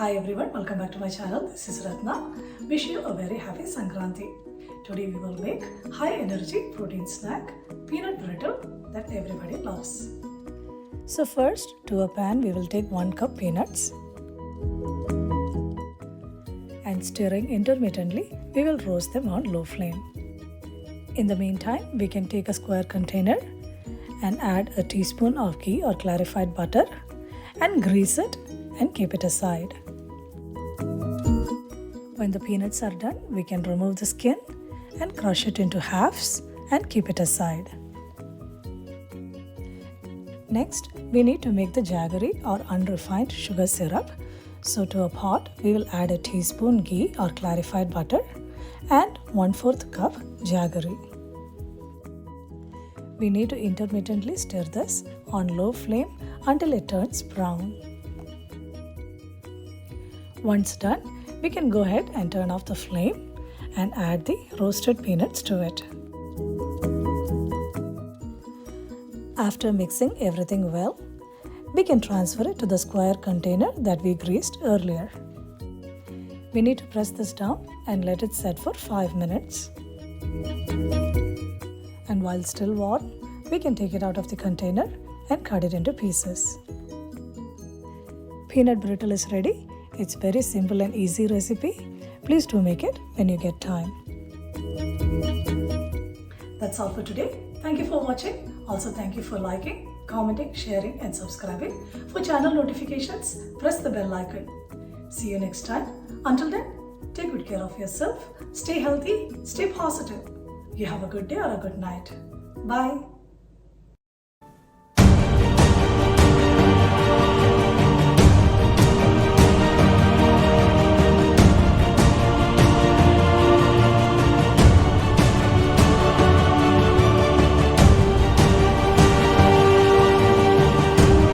Hi everyone, welcome back to my channel. This is Ratna. Wish you a very happy Sankranti. Today we will make high energy protein snack, peanut brittle that everybody loves. So first, to a pan we will take 1 cup peanuts and stirring intermittently, we will roast them on low flame. In the meantime, we can take a square container and add a teaspoon of ghee or clarified butter and grease it and keep it aside. When the peanuts are done, we can remove the skin and crush it into halves and keep it aside. Next, we need to make the jaggery or unrefined sugar syrup. So to a pot, we will add a teaspoon ghee or clarified butter and 1/4 cup jaggery. We need to intermittently stir this on low flame until it turns brown. Once done, we can go ahead and turn off the flame and add the roasted peanuts to it. After mixing everything well, we can transfer it to the square container that we greased earlier. We need to press this down and let it set for 5 minutes. And while still warm, we can take it out of the container and cut it into pieces. Peanut brittle is ready. It's very simple and easy recipe. Please do make it when you get time. That's all for today. Thank you for watching. Also thank you for liking, commenting, sharing and subscribing. For channel notifications, press the bell icon. See you next time. Until then, take good care of yourself. Stay healthy, stay positive. You have a good day or a good night. Bye.